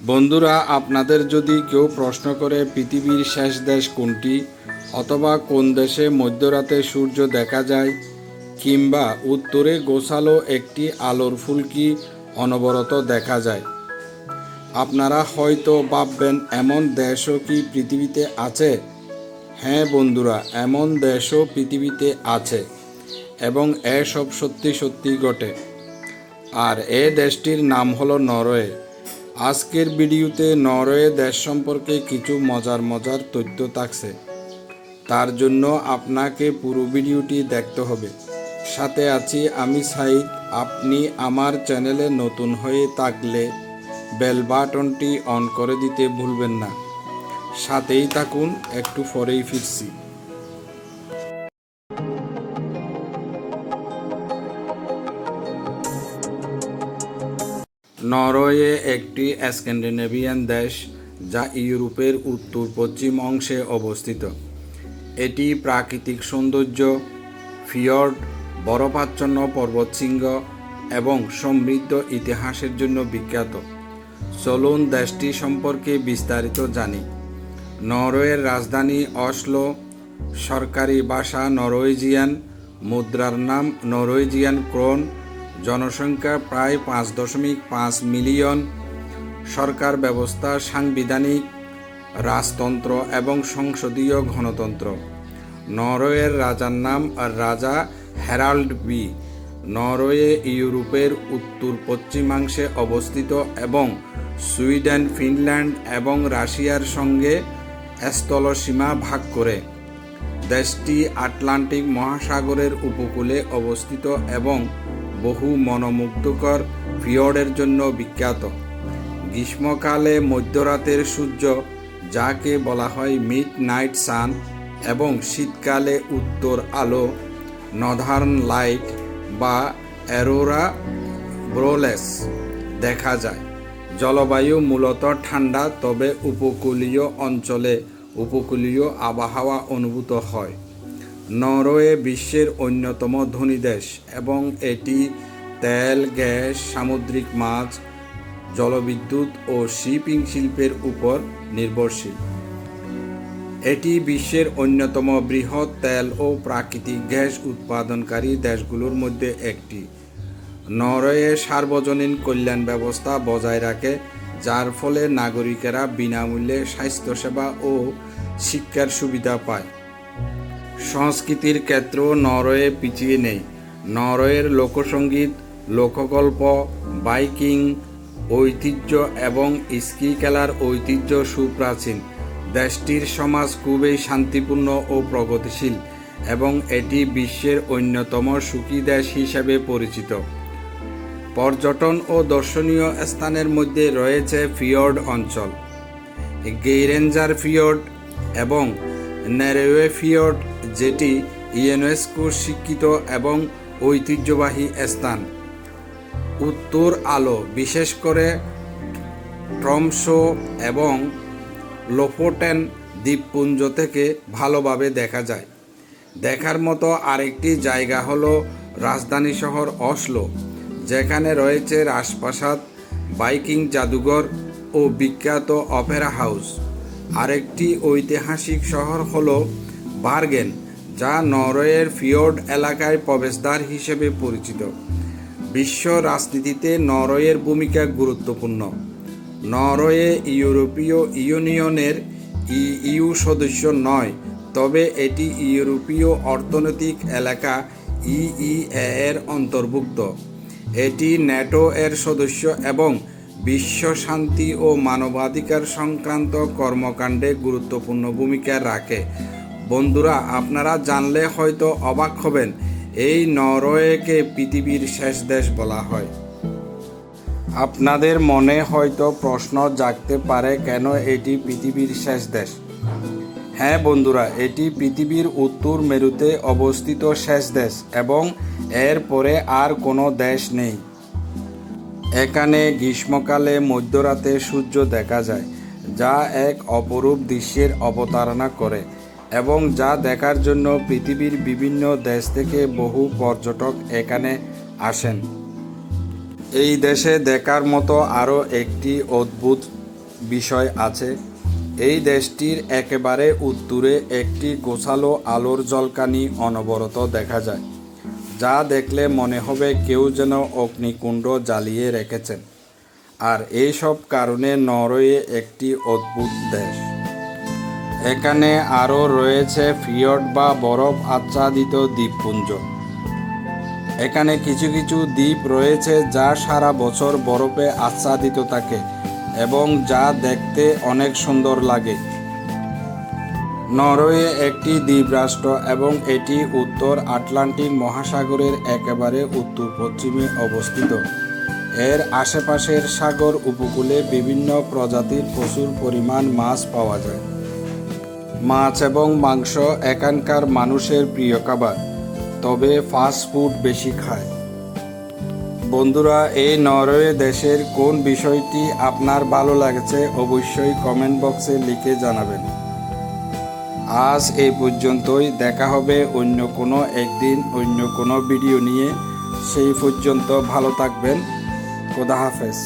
বন্ধুরা, আপনাদের যদি কেউ প্রশ্ন করে পৃথিবীর শেষ দেশ কোনটি, অথবা কোন দেশে মধ্যরাতে সূর্য দেখা যায়, কিংবা উত্তরে গোছালো একটি আলোর ফুলকি অনবরত দেখা যায়, আপনারা হয়তো ভাববেন এমন দেশও কি পৃথিবীতে আছে। হ্যাঁ বন্ধুরা, এমন দেশও পৃথিবীতে আছে এবং এসব সত্যি সত্যি ঘটে। আর এ দেশটির নাম হলো নরওয়ে। আজকের ভিডিওতে নরওয়ে দেশ সম্পর্কে কিছু মজার তথ্য থাকছে। তার জন্য আপনাকে পুরো ভিডিওটি দেখতে হবে। সাথে আছি আমি সাইদ। আপনি আমার চ্যানেলে নতুন হয়ে থাকলে বেল বাটনটি অন করে দিতে ভুলবেন না। সাথেই থাকুন, একটু পরেই ফিরছি। নরওয়ে একটি স্ক্যান্ডিনেভিয়ান দেশ যা ইউরোপের উত্তর পশ্চিম অংশে অবস্থিত। এটি প্রাকৃতিক সৌন্দর্য, ফিয়র্ড, বরফাচ্ছন্ন পর্বতশৃঙ্গ এবং সমৃদ্ধ ইতিহাসের জন্য বিখ্যাত। চলুন দেশটি সম্পর্কে বিস্তারিত জানি। নরওয়ের রাজধানী অসলো, সরকারি ভাষা নরওয়েজিয়ান, মুদ্রার নাম নরওয়েজিয়ান ক্রোন, জনসংখ্যা প্রায় 5.5 মিলিয়ন, সরকার ব্যবস্থা সাংবিধানিক রাজতন্ত্র এবং সংসদীয় গণতন্ত্র। নরওয়ের রাজার নাম রাজা হ্যারাল্ড বি। নরওয়ে ইউরোপের উত্তর পশ্চিমাংশে অবস্থিত এবং সুইডেন, ফিনল্যান্ড এবং রাশিয়ার সঙ্গে স্থলসীমা ভাগ করে। দেশটি আটলান্টিক মহাসাগরের উপকূলে অবস্থিত এবং বহু মনোমুগ্ধকর ফিয়র্ডের জন্য বিখ্যাত। গ্রীষ্মকালে মধ্যরাতের সূর্য, যাকে বলা হয় মিড নাইট সান, এবং শীতকালে উত্তর আলো নর্দার্ন লাইট বা অ্যারোরা বোরোলিস দেখা যায়। জলবায়ু মূলত ঠান্ডা, তবে উপকূলীয় অঞ্চলে উপকূলীয় আবহাওয়া অনুভূত হয়। নরওয়ে বিশ্বের অন্যতম ধনী দেশ এবং এটি তেল, গ্যাস, সামুদ্রিক মাছ, জলবিদ্যুৎ ও শিপিং শিল্পের উপর নির্ভরশীল। এটি বিশ্বের অন্যতম বৃহৎ তেল ও প্রাকৃতিক গ্যাস উৎপাদনকারী দেশগুলোর মধ্যে একটি। নরওয়ে সার্বজনীন কল্যাণ ব্যবস্থা বজায় রাখে, যার ফলে নাগরিকেরা বিনামূল্যে স্বাস্থ্যসেবা ও শিক্ষার সুবিধা পায়। সংস্কৃতির ক্ষেত্রেও নরওয়ে পিছিয়ে নেই। নরওয়ের লোকসঙ্গীত, লোকগল্প, বাইকিং ঐতিহ্য এবং স্কি খেলার ঐতিহ্য সুপ্রাচীন। দেশটির সমাজ খুবই শান্তিপূর্ণ ও প্রগতিশীল এবং এটি বিশ্বের অন্যতম সুখী দেশ হিসেবে পরিচিত। পর্যটন ও দর্শনীয় স্থানের মধ্যে রয়েছে ফিয়র্ড অঞ্চল, গেইরেঞ্জার ফিয়র্ড এবং নরওয়ে ফিয়র্ড, যেটি ইউনেস্কো স্বীকৃত এবং ঐতিহ্যবাহী স্থান। উত্তর আলো বিশেষ করে ট্রমসো এবং লোফোটেন দ্বীপপুঞ্জ থেকে ভালোভাবে দেখা যায়। দেখার মতো আরেকটি জায়গা হলো রাজধানী শহর অসলো, যেখানে রয়েছে রাজপ্রাসাদ, ভাইকিং জাদুঘর ও বিখ্যাত অপেরা হাউস। আরেকটি ঐতিহাসিক শহর হলো বার্গেন, যা নরওয়ের ফিয়র্ড এলাকায় প্রবেশদ্বার হিসেবে পরিচিত। বিশ্ব রাজনীতিতে নরওয়ের ভূমিকা গুরুত্বপূর্ণ। নরওয়ে ইউরোপীয় ইউনিয়নের ইইউ সদস্য নয়, তবে এটি ইউরোপীয় অর্থনৈতিক এলাকা ইইএ এর অন্তর্ভুক্ত। এটি ন্যাটো এর সদস্য এবং বিশ্ব শান্তি ও মানবাধিকার সংক্রান্ত কর্মকাণ্ডে গুরুত্বপূর্ণ ভূমিকা রাখে। বন্ধুরা, আপনারা জানলে হয়তো অবাক হবেন, এই নরওয়েকে পৃথিবীর শেষ দেশ বলা হয়। আপনাদের মনে হয়তো প্রশ্ন জাগতে পারে, কেন এটি পৃথিবীর শেষ দেশ? হ্যাঁ বন্ধুরা, এটি পৃথিবীর উত্তর মেরুতে অবস্থিত শেষ দেশ এবং এর পরে আর কোনো দেশ নেই। এখানে গ্রীষ্মকালে মধ্যরাতে সূর্য দেখা যায়, যা এক অপরূপ দৃশ্যের অবতারণা করে এবং যা দেখার জন্য পৃথিবীর বিভিন্ন দেশ থেকে বহু পর্যটক এখানে আসেন। এই দেশে দেখার মতো আরও একটি অদ্ভুত বিষয় আছে। এই দেশটির একেবারে উত্তরে একটি গোছালো আলোর ঝলকানি অনবরত দেখা যায়, যা দেখলে মনে হবে কেউ যেন অগ্নিকুণ্ড জ্বালিয়ে রেখেছেন। আর এই সব কারণে নরওয়ে একটি অদ্ভুত দেশ। এখানে আরও রয়েছে ফিয়র্ড বা বরফ আচ্ছাদিত দ্বীপপুঞ্জ। এখানে কিছু কিছু দ্বীপ রয়েছে যা সারা বছর বরফে আচ্ছাদিত থাকে এবং যা দেখতে অনেক সুন্দর লাগে। নরওয়ে একটি দ্বীপরাষ্ট্র এবং এটি উত্তর আটলান্টিক মহাসাগরের একেবারে উত্তর পশ্চিমে অবস্থিত। এর আশেপাশের সাগর উপকূলে বিভিন্ন প্রজাতির প্রচুর পরিমাণ মাছ পাওয়া যায়। মাছ এবং মাংস এখানকার মানুষের প্রিয় খাবার, তবে ফাস্ট ফুড বেশি খায়। বন্ধুরা, এই নরওয়ে দেশের কোন বিষয়টি আপনার ভালো লাগছে অবশ্যই কমেন্ট বক্সে লিখে জানাবেন। আজ এই পর্যন্তই, দেখা হবে অন্য কোনো একদিন অন্য কোনো ভিডিও নিয়ে। সেই পর্যন্ত ভালো থাকবেন। খোদা হাফেজ।